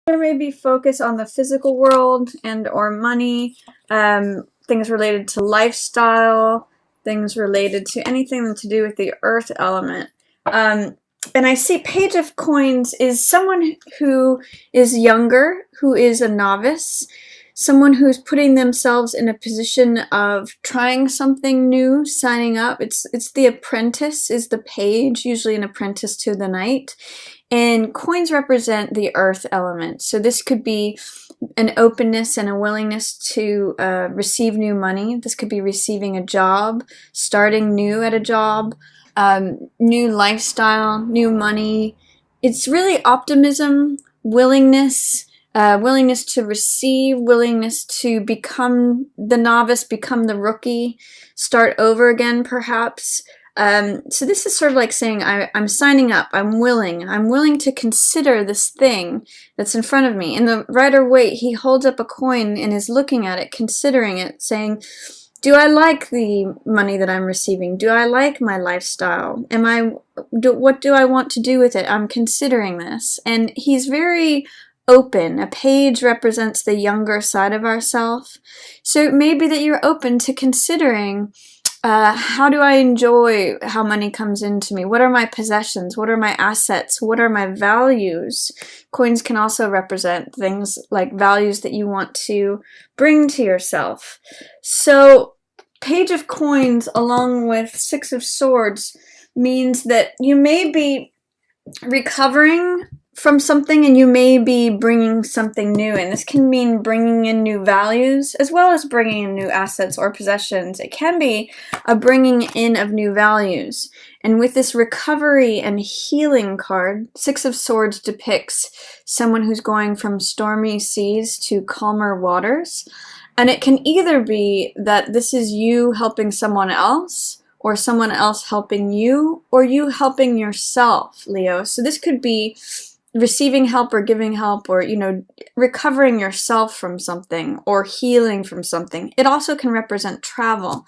Or maybe focus on the physical world and or money, things related to lifestyle, things related to anything to do with the earth element. And I see Page of Coins is someone who is younger, who is a novice, someone who's putting themselves in a position of trying something new, signing up. It's the apprentice is the page, usually an apprentice to the knight. And coins represent the earth element. So this could be an openness and a willingness to receive new money. This could be receiving a job, starting new at a job, new lifestyle, new money. It's really optimism, willingness, willingness to receive, willingness to become the novice, become the rookie, start over again perhaps. So this is sort of like saying, I'm signing up, I'm willing to consider this thing that's in front of me. In the Rider-Waite, he holds up a coin and is looking at it, considering it, saying, do I like the money that I'm receiving? Do I like my lifestyle? What do I want to do with it? I'm considering this. And he's very open. A page represents the younger side of ourself. So it may be that you're open to considering, how do I enjoy how money comes into me? What are my possessions? What are my assets? What are my values? Coins can also represent things like values that you want to bring to yourself. So Page of Coins along with Six of Swords means that you may be recovering from something and you may be bringing something new in. This can mean bringing in new values as well as bringing in new assets or possessions. It can be a bringing in of new values. And with this recovery and healing card, Six of Swords depicts someone who's going from stormy seas to calmer waters. And it can either be that this is you helping someone else, or someone else helping you, or you helping yourself, Leo. So this could be receiving help or giving help, or, recovering yourself from something or healing from something. It also can represent travel.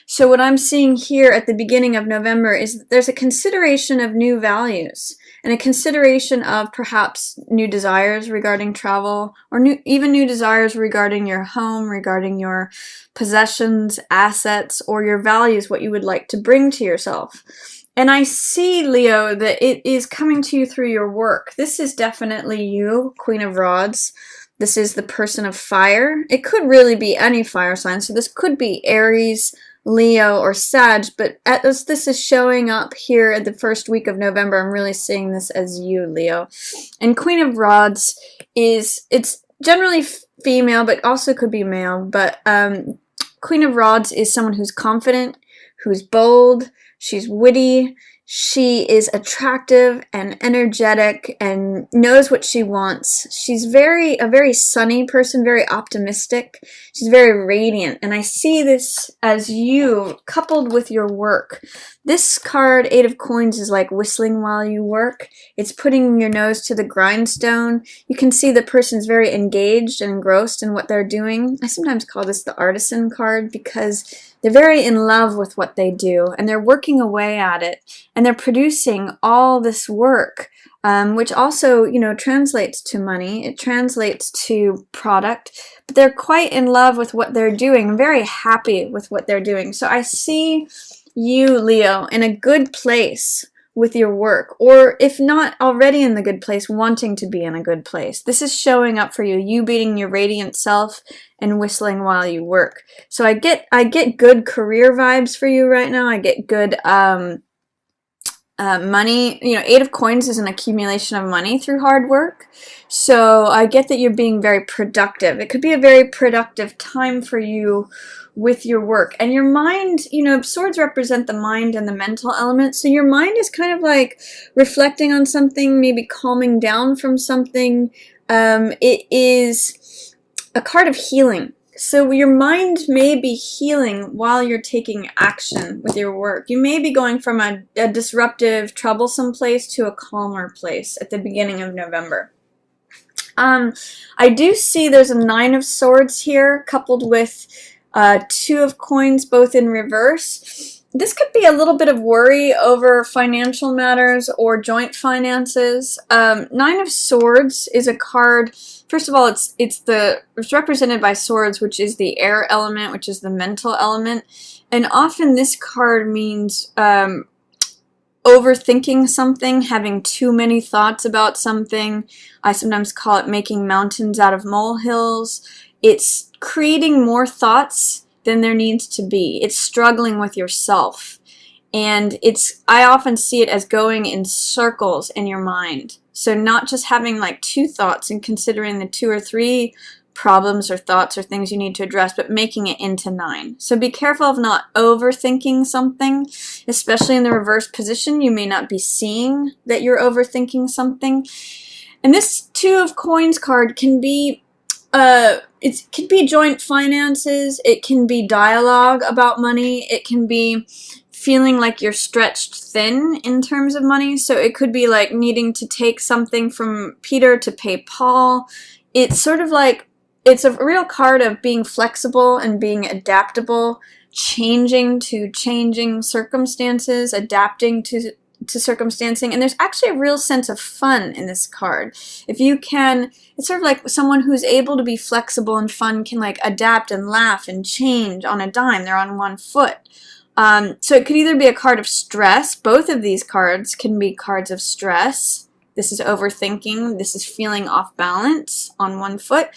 So what I'm seeing here at the beginning of November is that there's a consideration of new values and a consideration of perhaps new desires regarding travel, or even new desires regarding your home, regarding your possessions, assets, or your values, what you would like to bring to yourself. And I see, Leo, that it is coming to you through your work. This is definitely you, Queen of Rods. This is the person of fire. It could really be any fire sign. So this could be Aries, Leo, or Sag, but as this is showing up here at the first week of November, I'm really seeing this as you, Leo. And Queen of Rods it's generally female, but also could be male. But Queen of Rods is someone who's confident, who's bold, she's witty, she is attractive and energetic and knows what she wants. She's a very sunny person, very optimistic. She's very radiant. And I see this as you coupled with your work. This card, Eight of Coins, is like whistling while you work. It's putting your nose to the grindstone. You can see the person's very engaged and engrossed in what they're doing. I sometimes call this the artisan card because they're very in love with what they do, and they're working away at it, and they're producing all this work, which also, translates to money. It translates to product, but they're quite in love with what they're doing, very happy with what they're doing. So I see you, Leo, in a good place with your work, or if not already in the good place, wanting to be in a good place. This is showing up for you, you being your radiant self and whistling while you work. So I get good career vibes for you right now. I get good money. Eight of Coins is an accumulation of money through hard work. So I get that you're being very productive. It could be a very productive time for you with your work. And your mind, swords represent the mind and the mental element. So your mind is kind of like reflecting on something, maybe calming down from something. It is a card of healing. So your mind may be healing while you're taking action with your work. You may be going from a disruptive, troublesome place to a calmer place at the beginning of November. I do see there's a Nine of Swords here, coupled with Two of Coins, both in reverse. This could be a little bit of worry over financial matters or joint finances. Nine of Swords is a card. First of all, it's represented by swords, which is the air element, which is the mental element, and often this card means overthinking something, having too many thoughts about something. I sometimes call it making mountains out of molehills. It's creating more thoughts than there needs to be. It's struggling with yourself. And I often see it as going in circles in your mind. So not just having like two thoughts and considering the two or three problems or thoughts or things you need to address, but making it into 9. So be careful of not overthinking something, especially in the reverse position. You may not be seeing that you're overthinking something. And this Two of Coins card can be, it can be joint finances, it can be dialogue about money, it can be feeling like you're stretched thin in terms of money. So it could be like needing to take something from Peter to pay Paul. It's sort of like, it's a real card of being flexible and being adaptable, changing to changing circumstances, adapting to circumstancing, and there's actually a real sense of fun in this card. If you can, it's sort of like someone who's able to be flexible and fun can like adapt and laugh and change on a dime. They're on one foot. So it could either be a card of stress. Both of these cards can be cards of stress. This is overthinking. This is feeling off balance on one foot.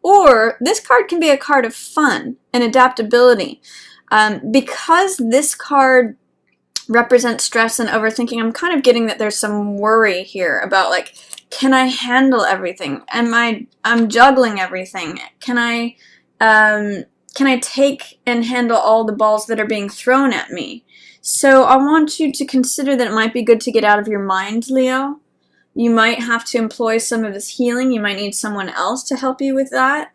Or this card can be a card of fun and adaptability. Because this card represents stress and overthinking, I'm kind of getting that there's some worry here about like, can I handle everything? I'm juggling everything. Can I take and handle all the balls that are being thrown at me? So I want you to consider that it might be good to get out of your mind, Leo. You might have to employ some of this healing. You might need someone else to help you with that.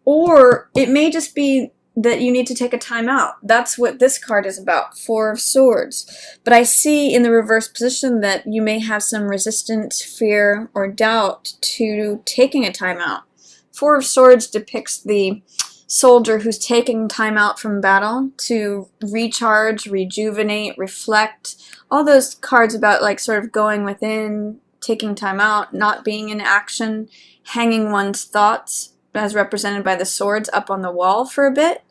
Or it may just be that you need to take a time out. That's what this card is about, Four of Swords. But I see in the reverse position that you may have some resistance, fear, or doubt to taking a time out. Four of Swords depicts the soldier who's taking time out from battle to recharge, rejuvenate, reflect. All those cards about like sort of going within, taking time out, not being in action, hanging one's thoughts, as represented by the swords, up on the wall for a bit.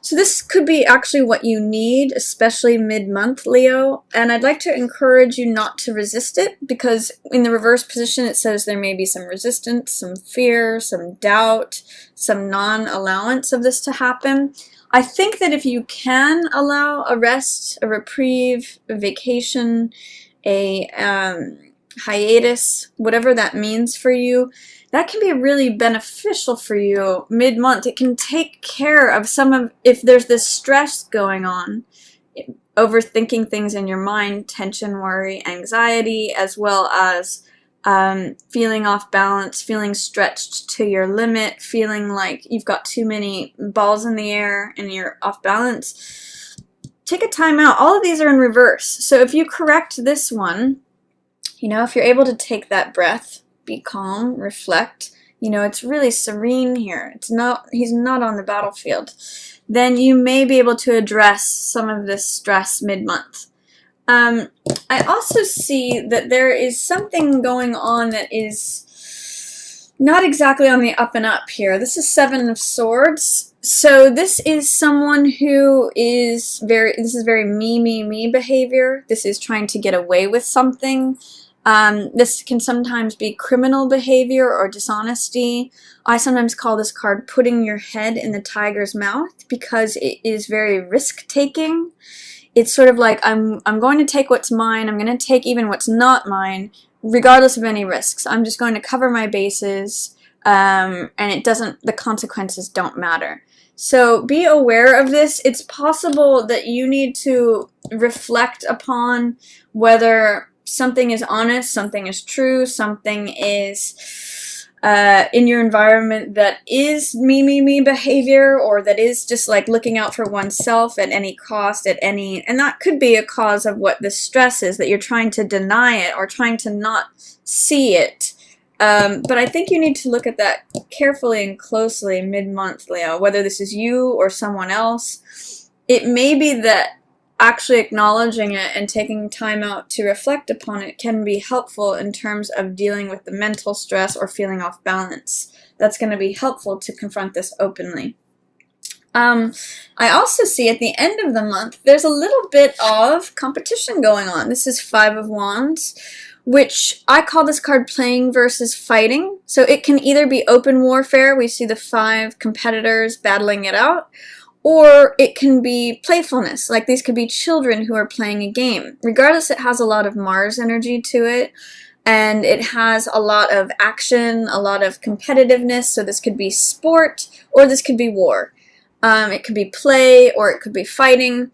So this could be actually what you need, especially mid-month, Leo. And I'd like to encourage you not to resist it, because in the reverse position it says there may be some resistance, some fear, some doubt, some non-allowance of this to happen. I think that if you can allow a rest, a reprieve, a vacation, a hiatus, whatever that means for you, that can be really beneficial for you mid-month. It can take care of if there's this stress going on, overthinking things in your mind, tension, worry, anxiety, as well as feeling off balance, feeling stretched to your limit, feeling like you've got too many balls in the air and you're off balance. Take a time out. All of these are in reverse. So if you correct this one, if you're able to take that breath, be calm, reflect, it's really serene here. He's not on the battlefield. Then you may be able to address some of this stress mid-month. I also see that there is something going on that is not exactly on the up and up here. This is Seven of Swords. So this is someone who this is very me behavior. This is trying to get away with something. This can sometimes be criminal behavior or dishonesty. I sometimes call this card putting your head in the tiger's mouth, because it is very risk-taking. It's sort of like, I'm going to take what's mine, I'm going to take even what's not mine, regardless of any risks. I'm just going to cover my bases, and the consequences don't matter. So be aware of this. It's possible that you need to reflect upon whether something is honest, something is true, something is in your environment that is me behavior, or that is just like looking out for oneself at any cost, and that could be a cause of what the stress is, that you're trying to deny it or trying to not see it. But I think you need to look at that carefully and closely mid-month, Leo, whether this is you or someone else. It may be that actually acknowledging it and taking time out to reflect upon it can be helpful in terms of dealing with the mental stress or feeling off balance. That's going to be helpful to confront this openly. I also see at the end of the month, there's a little bit of competition going on. This is Five of Wands, which I call this card playing versus fighting. So it can either be open warfare, we see the 5 competitors battling it out, or it can be playfulness, like these could be children who are playing a game. Regardless, it has a lot of Mars energy to it, and it has a lot of action, a lot of competitiveness, so this could be sport, or this could be war. It could be play, or it could be fighting.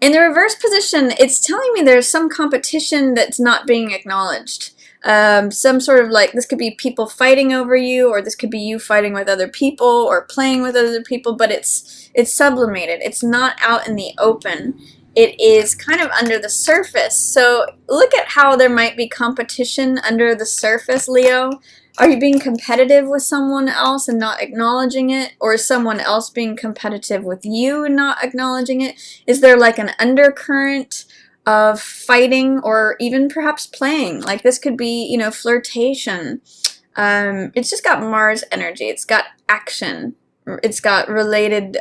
In the reverse position, it's telling me there's some competition that's not being acknowledged. Some sort of like, this could be people fighting over you, or this could be you fighting with other people, or playing with other people, but it's sublimated. It's not out in the open. It is kind of under the surface. So look at how there might be competition under the surface, Leo. Are you being competitive with someone else and not acknowledging it? Or is someone else being competitive with you and not acknowledging it? Is there like an undercurrent of fighting or even perhaps playing? Like this could be, you know, flirtation. It's just got Mars energy. It's got action. It's got related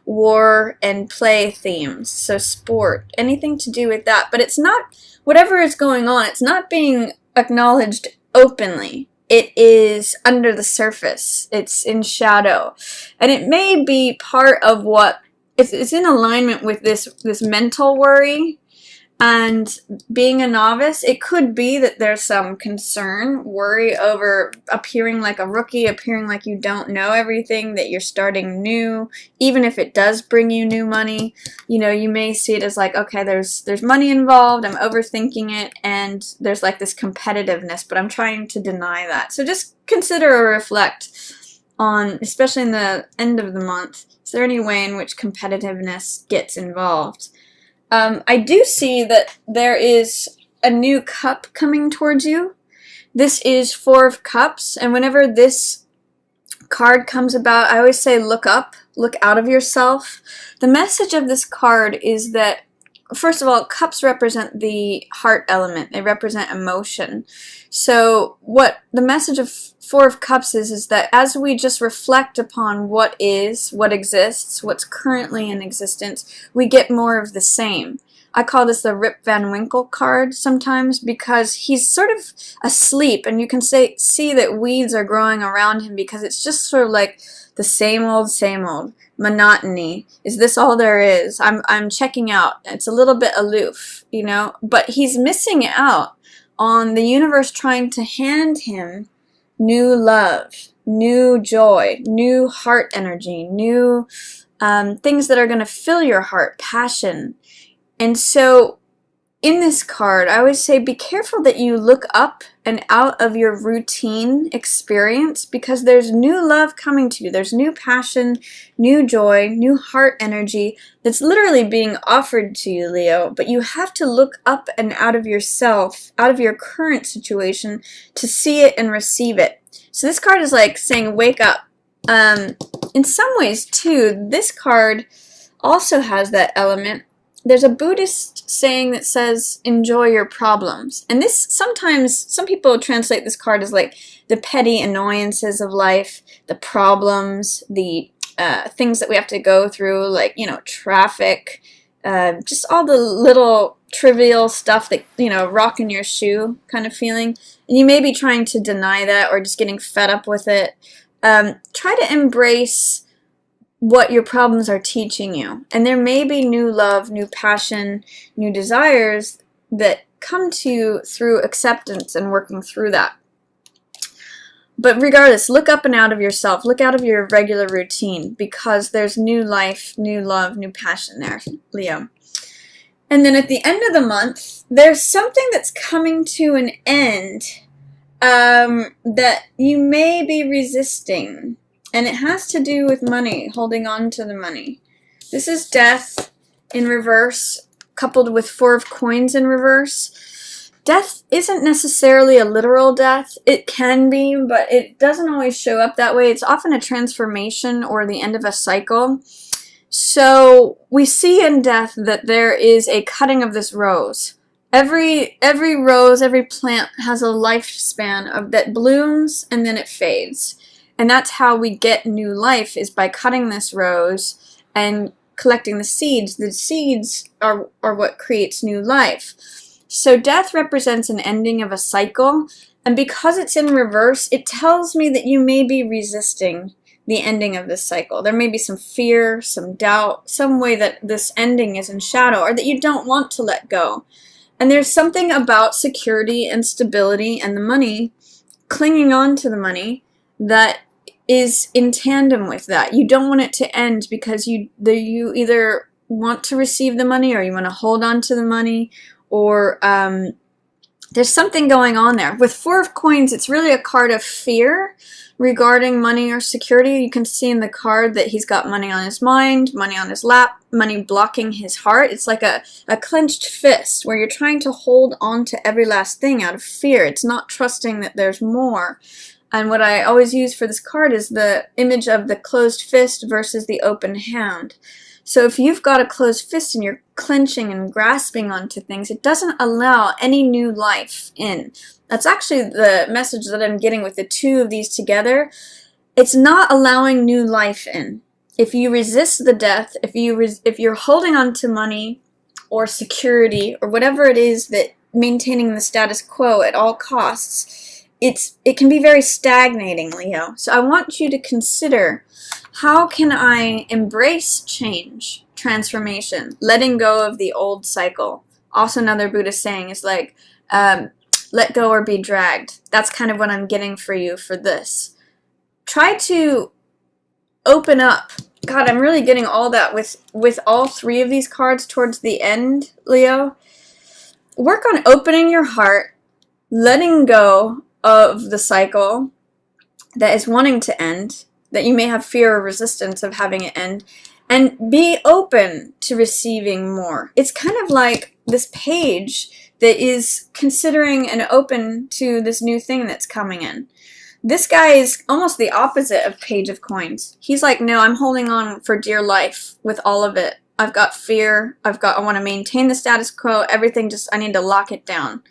war and play themes. So sport, anything to do with that. But it's not, whatever is going on, it's not being acknowledged openly. It is under the surface. It's in shadow. And it may be part of what, it's in alignment with this mental worry. And being a novice, it could be that there's some concern, worry over appearing like a rookie, appearing like you don't know everything, that you're starting new, even if it does bring you new money. You know, you may see it as like, okay, there's money involved, I'm overthinking it, and there's like this competitiveness, but I'm trying to deny that. So just consider or reflect on, especially in the end of the month, is there any way in which competitiveness gets involved? I do see that there is a new cup coming towards you. This is 4 of Cups, and whenever this card comes about, I always say look up, look out of yourself. The message of this card is that, first of all, cups represent the heart element. They represent emotion. So what the message of 4 of Cups is that as we just reflect upon what is, what exists, what's currently in existence, we get more of the same. I call this the Rip Van Winkle card sometimes because he's sort of asleep, and you can see that weeds are growing around him because it's just sort of like the same old monotony. Is this all there is? I'm checking out. It's a little bit aloof, you know, but he's missing out on the universe trying to hand him new love, new joy, new heart energy, new things that are going to fill your heart, passion. And so in this card, I always say be careful that you look up and out of your routine experience, because there's new love coming to you. There's new passion, new joy, new heart energy that's literally being offered to you, Leo. But you have to look up and out of yourself, out of your current situation, to see it and receive it. So this card is like saying, wake up. In some ways, too, this card also has that element. There's a Buddhist saying that says, enjoy your problems. And this, sometimes, some people translate this card as like the petty annoyances of life, the problems, the things that we have to go through, like, you know, traffic, just all the little trivial stuff that, you know, rock in your shoe kind of feeling. And you may be trying to deny that or just getting fed up with it. Try to embrace what your problems are teaching you. And there may be new love, new passion, new desires that come to you through acceptance and working through that. But regardless, look up and out of yourself. Look out of your regular routine, because there's new life, new love, new passion there, Leo. And then at the end of the month, there's something that's coming to an end that you may be resisting. And it has to do with money, holding on to the money. This is Death in reverse, coupled with 4 of Coins in reverse. Death isn't necessarily a literal death. It can be, but it doesn't always show up that way. It's often a transformation or the end of a cycle. So we see in death that there is a cutting of this rose. Every rose, every plant has a lifespan of that blooms and then it fades. And that's how we get new life, is by cutting this rose and collecting the seeds. The seeds are what creates new life. So death represents an ending of a cycle, and because it's in reverse, it tells me that you may be resisting the ending of this cycle. There may be some fear, some doubt, some way that this ending is in shadow, or that you don't want to let go. And there's something about security and stability and the money, clinging on to the money, that is in tandem with that. You don't want it to end because you either want to receive the money or you want to hold on to the money, or there's something going on there. With Four of Coins, it's really a card of fear regarding money or security. You can see in the card that he's got money on his mind, money on his lap, money blocking his heart. It's like a clenched fist where you're trying to hold on to every last thing out of fear. It's not trusting that there's more. And what I always use for this card is the image of the closed fist versus the open hand. So if you've got a closed fist and you're clenching and grasping onto things, it doesn't allow any new life in. That's actually the message that I'm getting with the two of these together. It's not allowing new life in. If you resist the death, if you're holding on to money or security or whatever it is, that maintaining the status quo at all costs, it can be very stagnating, Leo. So I want you to consider, how can I embrace change, transformation, letting go of the old cycle? Also, another Buddhist saying is like, let go or be dragged. That's kind of what I'm getting for you for this. Try to open up. God, I'm really getting all that with all three of these cards towards the end, Leo. Work on opening your heart, letting go of the cycle that is wanting to end, that you may have fear or resistance of having it end, and be open to receiving more. It's kind of like this page that is considering and open to this new thing that's coming in. This guy is almost the opposite of Page of Coins. He's like, no, I'm holding on for dear life with all of it. I've got fear. I want to maintain the status quo. Everything, I need to lock it down.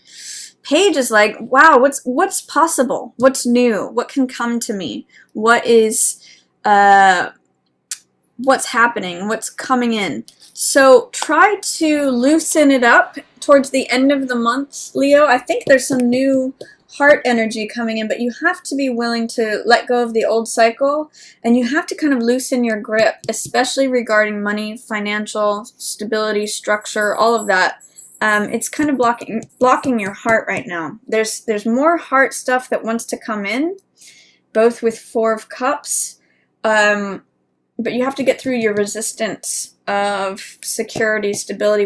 Page is like, wow, what's possible? What's new? What can come to me? What is, what's happening? What's coming in? So try to loosen it up towards the end of the month, Leo. I think there's some new heart energy coming in, but you have to be willing to let go of the old cycle, and you have to kind of loosen your grip, especially regarding money, financial stability, structure, all of that. It's kind of blocking your heart right now. There's more heart stuff that wants to come in, both with Four of Cups, but you have to get through your resistance of security, stability,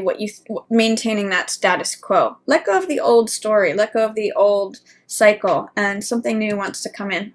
maintaining that status quo. Let go of the old story, let go of the old cycle, and something new wants to come in.